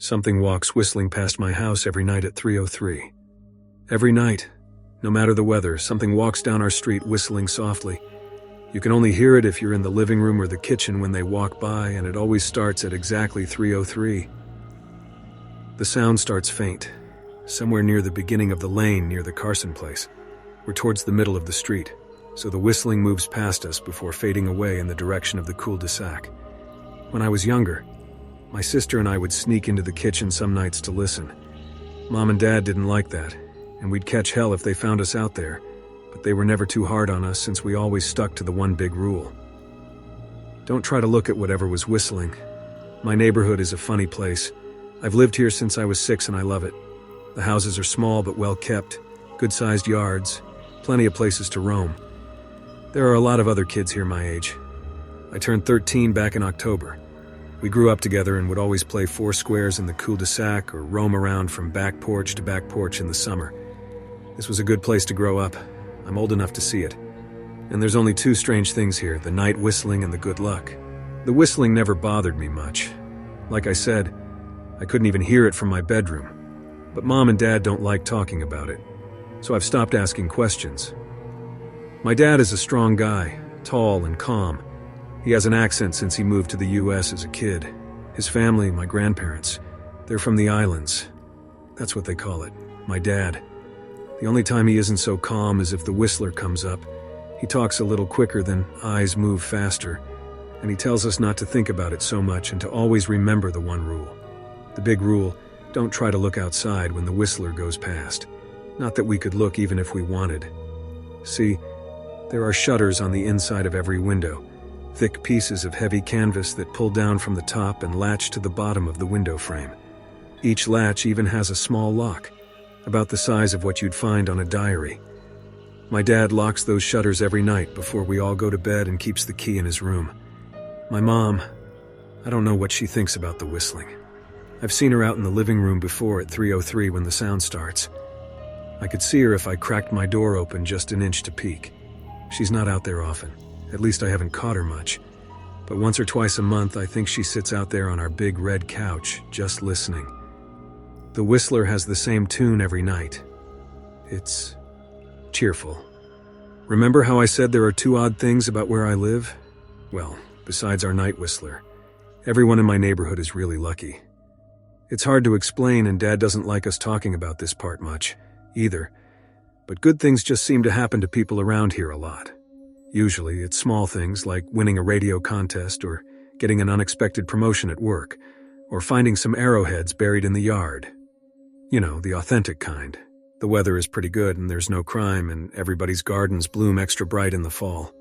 Something walks whistling past my house every night at 3:03. Every night, no matter the weather, something walks down our street whistling softly. You can only hear it if you're in the living room or the kitchen when they walk by, and it always starts at exactly 3:03. The sound starts faint, somewhere near the beginning of the lane near the Carson place. We're towards the middle of the street, so the whistling moves past us before fading away in the direction of the cul-de-sac. When I was younger, my sister and I would sneak into the kitchen some nights to listen. Mom and Dad didn't like that, and we'd catch hell if they found us out there, but they were never too hard on us since we always stuck to the one big rule. Don't try to look at whatever was whistling. My neighborhood is a funny place. I've lived here since I was 6 and I love it. The houses are small but well kept, good-sized yards, plenty of places to roam. There are a lot of other kids here my age. I turned 13 back in October. We grew up together and would always play 4 squares in the cul-de-sac or roam around from back porch to back porch in the summer. This was a good place to grow up. I'm old enough to see it. And there's only 2 strange things here, the night whistling and the good luck. The whistling never bothered me much. Like I said, I couldn't even hear it from my bedroom. But Mom and Dad don't like talking about it, so I've stopped asking questions. My dad is a strong guy, tall and calm. He has an accent since he moved to the US as a kid. His family, my grandparents, they're from the islands. That's what they call it, my dad. The only time he isn't so calm is if the whistler comes up. He talks a little quicker, then eyes move faster, and he tells us not to think about it so much and to always remember the one rule. The big rule, don't try to look outside when the whistler goes past. Not that we could look even if we wanted. See, there are shutters on the inside of every window. Thick pieces of heavy canvas that pull down from the top and latch to the bottom of the window frame. Each latch even has a small lock, about the size of what you'd find on a diary. My dad locks those shutters every night before we all go to bed and keeps the key in his room. My mom, I don't know what she thinks about the whistling. I've seen her out in the living room before at 3:03 when the sound starts. I could see her if I cracked my door open just an inch to peek. She's not out there often. At least I haven't caught her much. But once or twice a month, I think she sits out there on our big red couch, just listening. The whistler has the same tune every night. It's cheerful. Remember how I said there are 2 odd things about where I live? Well, besides our night whistler, everyone in my neighborhood is really lucky. It's hard to explain, and Dad doesn't like us talking about this part much, either. But good things just seem to happen to people around here a lot. Usually, it's small things like winning a radio contest or getting an unexpected promotion at work, or finding some arrowheads buried in the yard. You know, the authentic kind. The weather is pretty good and there's no crime and everybody's gardens bloom extra bright in the fall.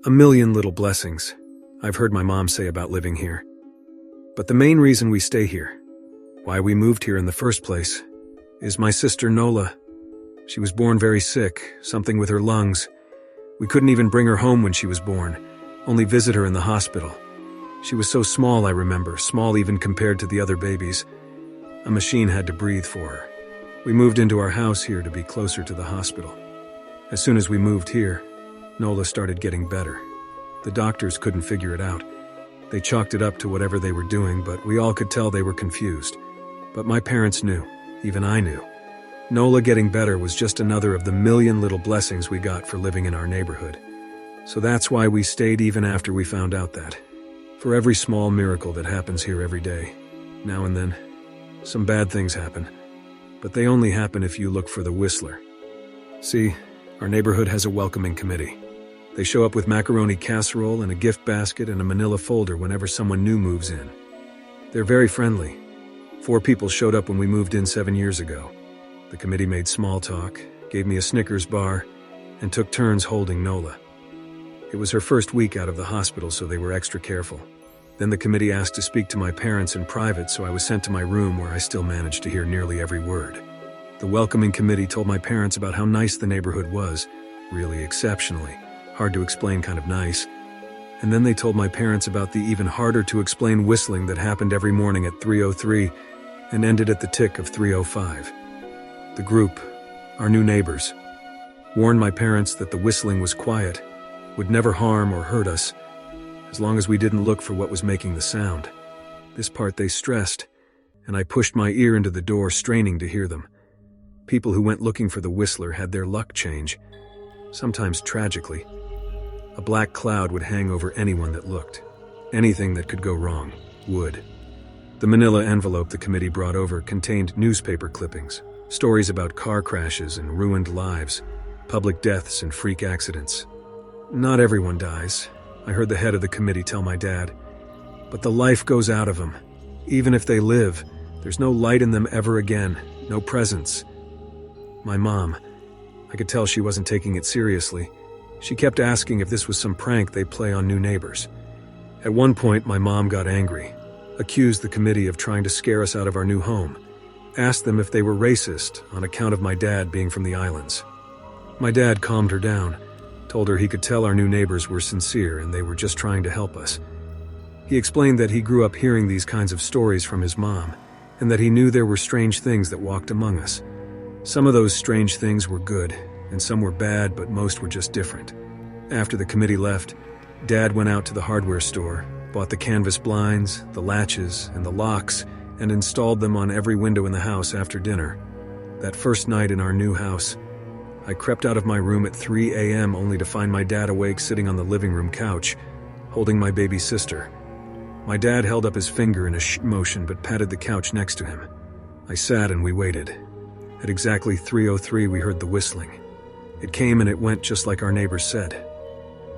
A million little blessings, I've heard my mom say about living here. But the main reason we stay here, why we moved here in the first place, is my sister Nola. She was born very sick, something with her lungs. We couldn't even bring her home when she was born, only visit her in the hospital. She was so small, I remember, small even compared to the other babies. A machine had to breathe for her. We moved into our house here to be closer to the hospital. As soon as we moved here, Nola started getting better. The doctors couldn't figure it out. They chalked it up to whatever they were doing, but we all could tell they were confused. But my parents knew, even I knew. Nola getting better was just another of the million little blessings we got for living in our neighborhood. So that's why we stayed even after we found out that. For every small miracle that happens here every day, now and then, some bad things happen. But they only happen if you look for the whistler. See, our neighborhood has a welcoming committee. They show up with macaroni casserole and a gift basket and a manila folder whenever someone new moves in. They're very friendly. 4 people showed up when we moved in 7 years ago. The committee made small talk, gave me a Snickers bar, and took turns holding Nola. It was her first week out of the hospital, so they were extra careful. Then the committee asked to speak to my parents in private, so I was sent to my room where I still managed to hear nearly every word. The welcoming committee told my parents about how nice the neighborhood was, really exceptionally, hard to explain kind of nice. And then they told my parents about the even harder to explain whistling that happened every morning at 3:03 and ended at the tick of 3:05. The group, our new neighbors, warned my parents that the whistling was quiet, would never harm or hurt us, as long as we didn't look for what was making the sound. This part they stressed. and I pushed my ear into the door, straining to hear them. People who went looking for the whistler had their luck change, sometimes tragically. A black cloud would hang over anyone that looked. Anything that could go wrong would. The manila envelope the committee brought over contained newspaper clippings, stories about car crashes and ruined lives, public deaths and freak accidents. Not everyone dies, I heard the head of the committee tell my dad. But the life goes out of them. Even if they live, there's no light in them ever again, no presence. My mom, I could tell she wasn't taking it seriously. She kept asking if this was some prank they'd play on new neighbors. At one point, my mom got angry, accused the committee of trying to scare us out of our new home, asked them if they were racist on account of my dad being from the islands. My dad calmed her down, told her he could tell our new neighbors were sincere and they were just trying to help us. He explained that he grew up hearing these kinds of stories from his mom, and that he knew there were strange things that walked among us. Some of those strange things were good, and some were bad, but most were just different. After the committee left, Dad went out to the hardware store, bought the canvas blinds, the latches, and the locks, and installed them on every window in the house after dinner. That first night in our new house, I crept out of my room at 3 a.m. only to find my dad awake sitting on the living room couch, holding my baby sister. My dad held up his finger in a shh motion but patted the couch next to him. I sat and we waited. At exactly 3:03 we heard the whistling. It came and it went just like our neighbors said.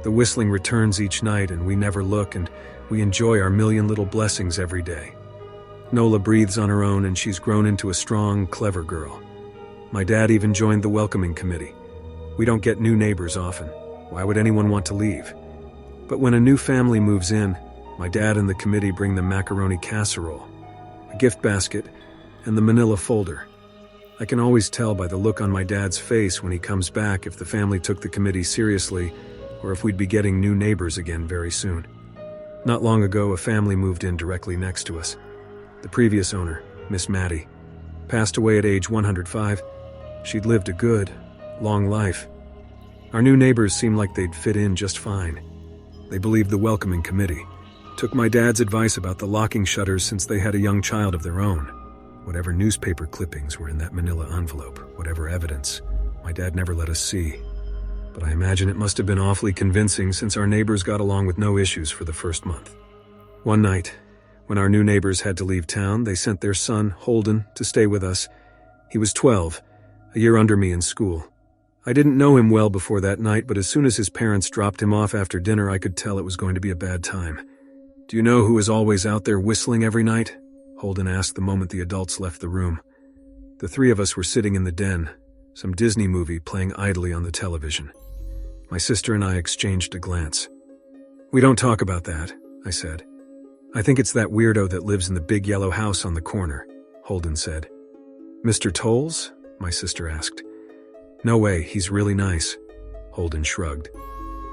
The whistling returns each night and we never look, and we enjoy our million little blessings every day. Nola breathes on her own and she's grown into a strong, clever girl. My dad even joined the welcoming committee. We don't get new neighbors often. Why would anyone want to leave? But when a new family moves in, my dad and the committee bring them macaroni casserole, a gift basket, and the manila folder. I can always tell by the look on my dad's face when he comes back if the family took the committee seriously or if we'd be getting new neighbors again very soon. Not long ago, a family moved in directly next to us. The previous owner, Miss Maddie, passed away at age 105. She'd lived a good, long life. Our new neighbors seemed like they'd fit in just fine. They believed the welcoming committee, took my dad's advice about the locking shutters since they had a young child of their own. Whatever newspaper clippings were in that manila envelope, whatever evidence, my dad never let us see. But I imagine it must have been awfully convincing since our neighbors got along with no issues for the first month. One night, when our new neighbors had to leave town, they sent their son, Holden, to stay with us. He was 12, a year under me in school. I didn't know him well before that night, but as soon as his parents dropped him off after dinner, I could tell it was going to be a bad time. "Do you know who was always out there whistling every night?" Holden asked the moment the adults left the room. The three of us were sitting in the den, some Disney movie playing idly on the television. My sister and I exchanged a glance. "We don't talk about that," I said. "I think it's that weirdo that lives in the big yellow house on the corner," Holden said. "Mr. Tolles?" my sister asked. "No way, he's really nice." Holden shrugged.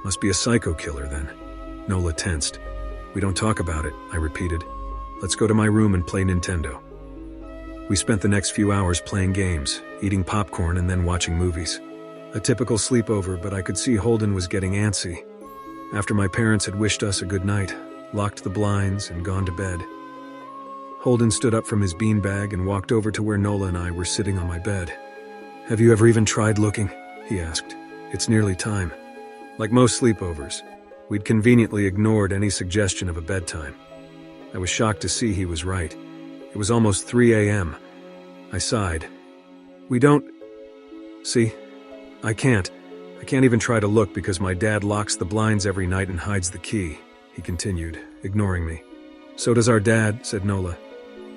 "Must be a psycho killer then." Nola tensed. "We don't talk about it," I repeated. "Let's go to my room and play Nintendo." We spent the next few hours playing games, eating popcorn, and then watching movies. A typical sleepover, but I could see Holden was getting antsy. After my parents had wished us a good night, locked the blinds, and gone to bed, Holden stood up from his beanbag and walked over to where Nola and I were sitting on my bed. "Have you ever even tried looking?" he asked. "It's nearly time." Like most sleepovers, we'd conveniently ignored any suggestion of a bedtime. I was shocked to see he was right. It was almost 3 a.m. I sighed. "We don't... See? I can't even try to look because my dad locks the blinds every night and hides the key," he continued, ignoring me. "So does our dad," said Nola.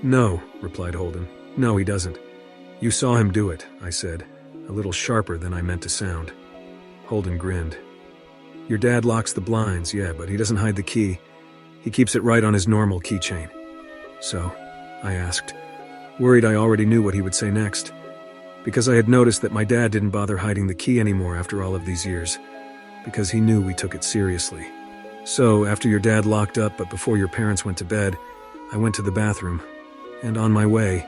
"No," replied Holden. "No, he doesn't." "You saw him do it," I said, a little sharper than I meant to sound. Holden grinned. "Your dad locks the blinds, yeah, but he doesn't hide the key. He keeps it right on his normal keychain." "So?" I asked, worried I already knew what he would say next, because I had noticed that my dad didn't bother hiding the key anymore after all of these years, because he knew we took it seriously. "So, after your dad locked up but before your parents went to bed, I went to the bathroom, and on my way,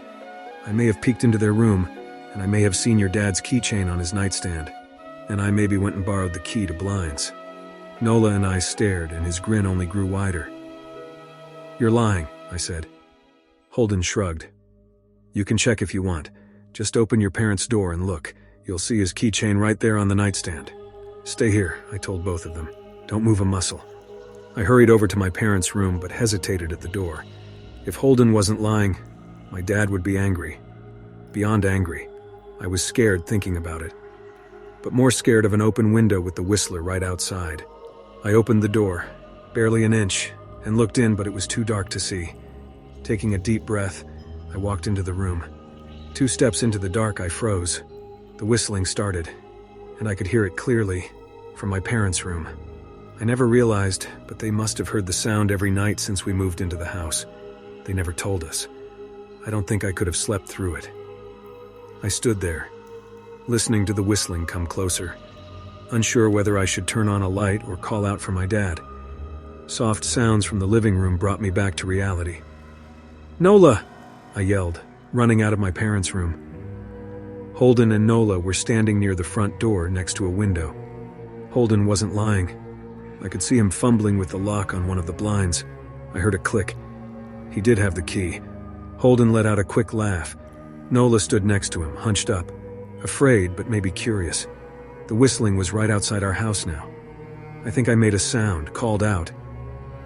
I may have peeked into their room, and I may have seen your dad's keychain on his nightstand, and I maybe went and borrowed the key to blinds." Nola and I stared, and his grin only grew wider. "You're lying," I said. Holden shrugged. You can check if you want. Just open your parents' door and look. You'll see his keychain right there on the nightstand. Stay here, I told both of them. Don't move a muscle. I hurried over to my parents' room but hesitated at the door. If Holden wasn't lying, my dad would be angry. Beyond angry. I was scared thinking about it. But more scared of an open window with the whistler right outside. I opened the door, barely an inch, and looked in, but it was too dark to see. Taking a deep breath, I walked into the room. 2 steps into the dark, I froze. The whistling started, and I could hear it clearly from my parents' room. I never realized, but they must have heard the sound every night since we moved into the house. They never told us. I don't think I could have slept through it. I stood there, listening to the whistling come closer, unsure whether I should turn on a light or call out for my dad. Soft sounds from the living room brought me back to reality. "Nola!" I yelled, running out of my parents' room. Holden and Nola were standing near the front door next to a window. Holden wasn't lying. I could see him fumbling with the lock on one of the blinds. I heard a click. He did have the key. Holden let out a quick laugh. Nola stood next to him, hunched up, afraid but maybe curious. The whistling was right outside our house now. I think I made a sound, called out.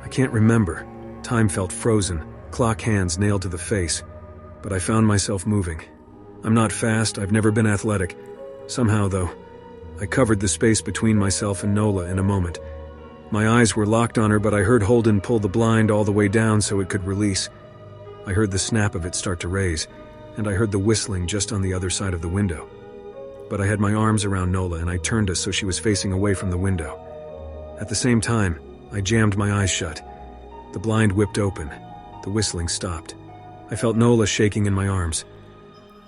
I can't remember. Time felt frozen, clock hands nailed to the face. But I found myself moving. I'm not fast, I've never been athletic. Somehow, though, I covered the space between myself and Nola in a moment. My eyes were locked on her, but I heard Holden pull the blind all the way down so it could release. I heard the snap of it start to raise, and I heard the whistling just on the other side of the window. But I had my arms around Nola and I turned us so she was facing away from the window. At the same time, I jammed my eyes shut. The blind whipped open. The whistling stopped. I felt Nola shaking in my arms.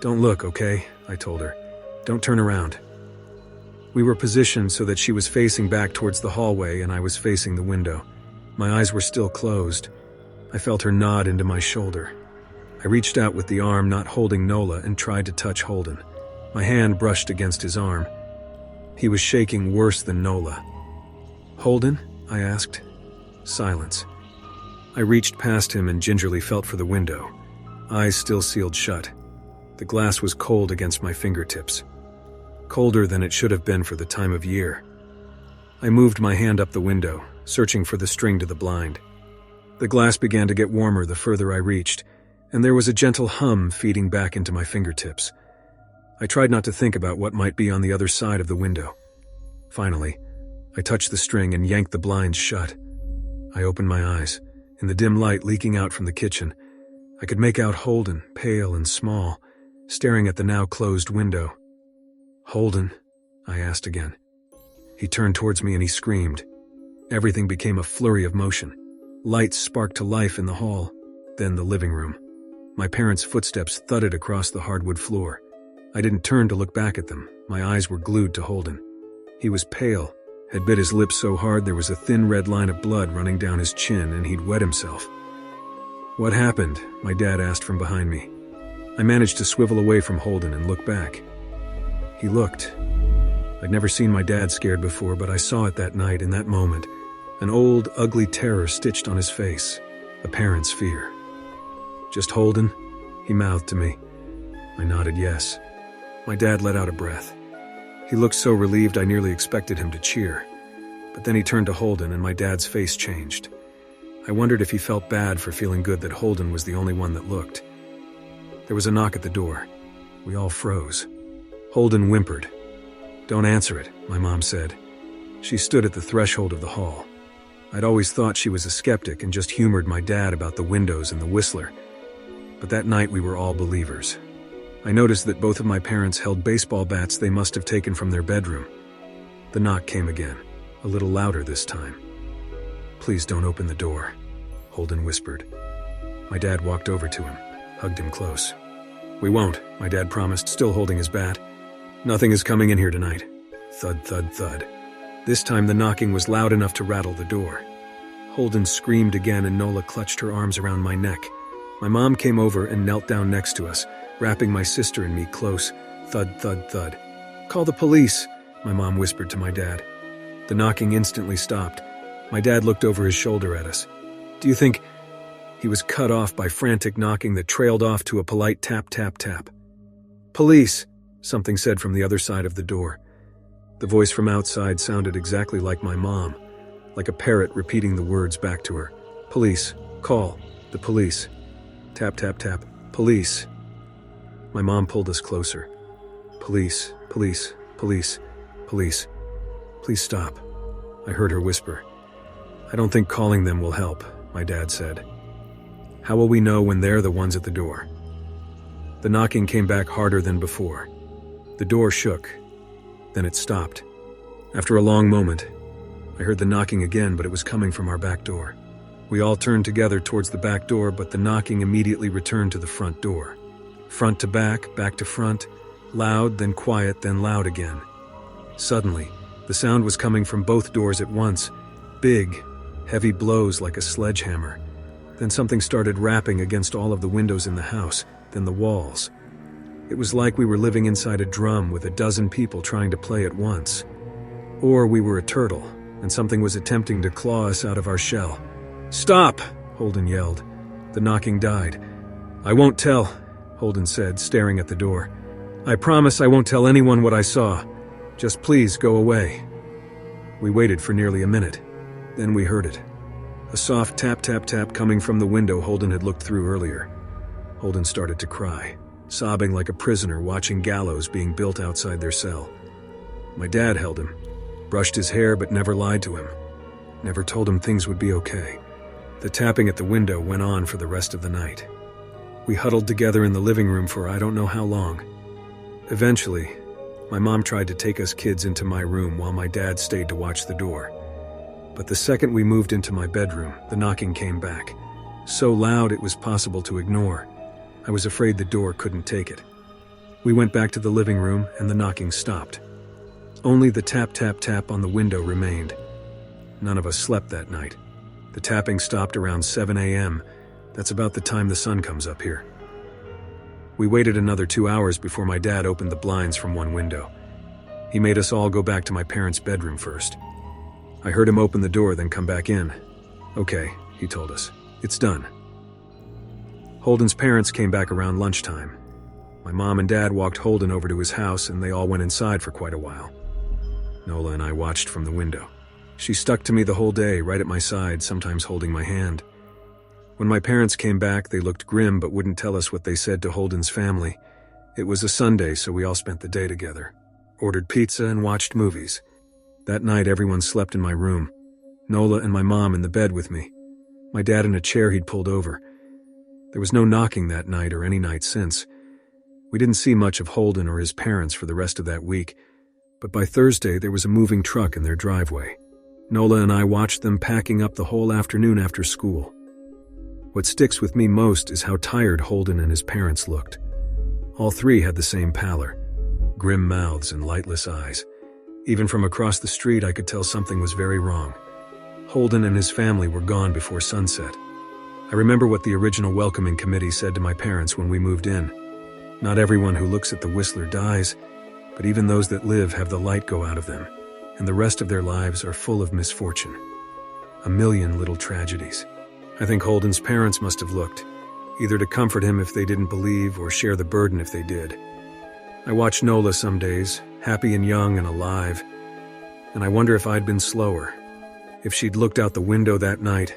"Don't look, okay?" I told her. "Don't turn around." We were positioned so that she was facing back towards the hallway and I was facing the window. My eyes were still closed. I felt her nod into my shoulder. I reached out with the arm not holding Nola and tried to touch Holden. My hand brushed against his arm. He was shaking worse than Nola. "Holden?" I asked. Silence. I reached past him and gingerly felt for the window. Eyes still sealed shut. The glass was cold against my fingertips. Colder than it should have been for the time of year. I moved my hand up the window, searching for the string to the blind. The glass began to get warmer the further I reached, and there was a gentle hum feeding back into my fingertips. I tried not to think about what might be on the other side of the window. Finally, I touched the string and yanked the blinds shut. I opened my eyes. In the dim light leaking out from the kitchen, I could make out Holden, pale and small, staring at the now closed window. "Holden?" I asked again. He turned towards me and he screamed. Everything became a flurry of motion. Lights sparked to life in the hall, then the living room. My parents' footsteps thudded across the hardwood floor. I didn't turn to look back at them. My eyes were glued to Holden. He was pale, had bit his lips so hard there was a thin red line of blood running down his chin and he'd wet himself. "What happened?" my dad asked from behind me. I managed to swivel away from Holden and look back. He looked. I'd never seen my dad scared before, but I saw it that night in that moment. An old, ugly terror stitched on his face, a parent's fear. "Just Holden?" he mouthed to me. I nodded yes. My dad let out a breath. He looked so relieved I nearly expected him to cheer. But then he turned to Holden and my dad's face changed. I wondered if he felt bad for feeling good that Holden was the only one that looked. There was a knock at the door. We all froze. Holden whimpered. "Don't answer it," my mom said. She stood at the threshold of the hall. I'd always thought she was a skeptic and just humored my dad about the windows and the whistler. But that night we were all believers. I noticed that both of my parents held baseball bats they must have taken from their bedroom. The knock came again, a little louder this time. "Please don't open the door," Holden whispered. My dad walked over to him, hugged him close. "We won't," my dad promised, still holding his bat. "Nothing is coming in here tonight." Thud, thud, thud. This time the knocking was loud enough to rattle the door. Holden screamed again and Nola clutched her arms around my neck. My mom came over and knelt down next to us, wrapping my sister and me close. Thud, thud, thud. "Call the police," my mom whispered to my dad. The knocking instantly stopped. My dad looked over his shoulder at us. "Do you think..." He was cut off by frantic knocking that trailed off to a polite tap, tap, tap. "Police," something said from the other side of the door. The voice from outside sounded exactly like my mom, like a parrot repeating the words back to her. "Police, call, the police. Tap, tap, tap, police." My mom pulled us closer. "Police, police, police, police. Please stop," I heard her whisper. "I don't think calling them will help," my dad said. "How will we know when they're the ones at the door?" The knocking came back harder than before. The door shook. Then it stopped. After a long moment, I heard the knocking again, but it was coming from our back door. We all turned together towards the back door, but the knocking immediately returned to the front door. Front to back to front, loud, then quiet, then loud again. Suddenly, the sound was coming from both doors at once, big, heavy blows like a sledgehammer. Then something started rapping against all of the windows in the house, then the walls. It was like we were living inside a drum with a dozen people trying to play at once. Or we were a turtle, and something was attempting to claw us out of our shell. "Stop!" Holden yelled. The knocking died. "I won't tell," Holden said, staring at the door. "I promise I won't tell anyone what I saw. Just please go away." We waited for nearly a minute. Then we heard it. A soft tap, tap, tap coming from the window Holden had looked through earlier. Holden started to cry, sobbing like a prisoner watching gallows being built outside their cell. My dad held him, brushed his hair but never lied to him, never told him things would be okay. The tapping at the window went on for the rest of the night. We huddled together in the living room for I don't know how long. Eventually, my mom tried to take us kids into my room while my dad stayed to watch the door. But the second we moved into my bedroom, the knocking came back, so loud it was possible to ignore. I was afraid the door couldn't take it. We went back to the living room and the knocking stopped. Only the tap, tap, tap on the window remained. None of us slept that night. The tapping stopped around 7 a.m. That's about the time the sun comes up here. We waited another 2 hours before my dad opened the blinds from one window. He made us all go back to my parents' bedroom first. I heard him open the door, then come back in. "Okay," he told us. "It's done." Holden's parents came back around lunchtime. My mom and dad walked Holden over to his house, and they all went inside for quite a while. Nola and I watched from the window. She stuck to me the whole day, right at my side, sometimes holding my hand. When my parents came back, they looked grim but wouldn't tell us what they said to Holden's family. It was a Sunday, so we all spent the day together. Ordered pizza and watched movies. That night, everyone slept in my room. Nola and my mom in the bed with me. My dad in a chair he'd pulled over. There was no knocking that night or any night since. We didn't see much of Holden or his parents for the rest of that week, but by Thursday there was a moving truck in their driveway. Nola and I watched them packing up the whole afternoon after school. What sticks with me most is how tired Holden and his parents looked. All three had the same pallor, grim mouths and lightless eyes. Even from across the street I could tell something was very wrong. Holden and his family were gone before sunset. I remember what the original welcoming committee said to my parents when we moved in. Not everyone who looks at the Whistler dies, but even those that live have the light go out of them, and the rest of their lives are full of misfortune. A million little tragedies. I think Holden's parents must have looked, either to comfort him if they didn't believe or share the burden if they did. I watch Nola some days, happy and young and alive, and I wonder if I'd been slower. If she'd looked out the window that night,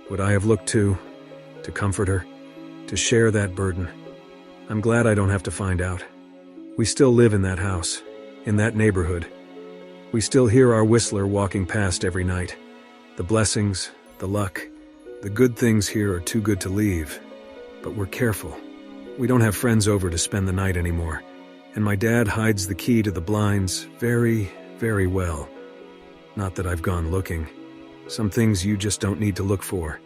would I have looked too, to comfort her, to share that burden? I'm glad I don't have to find out. We still live in that house, in that neighborhood. We still hear our Whistler walking past every night. The blessings, the luck, the good things here are too good to leave, but we're careful. We don't have friends over to spend the night anymore, and my dad hides the key to the blinds very, very well. Not that I've gone looking. Some things you just don't need to look for.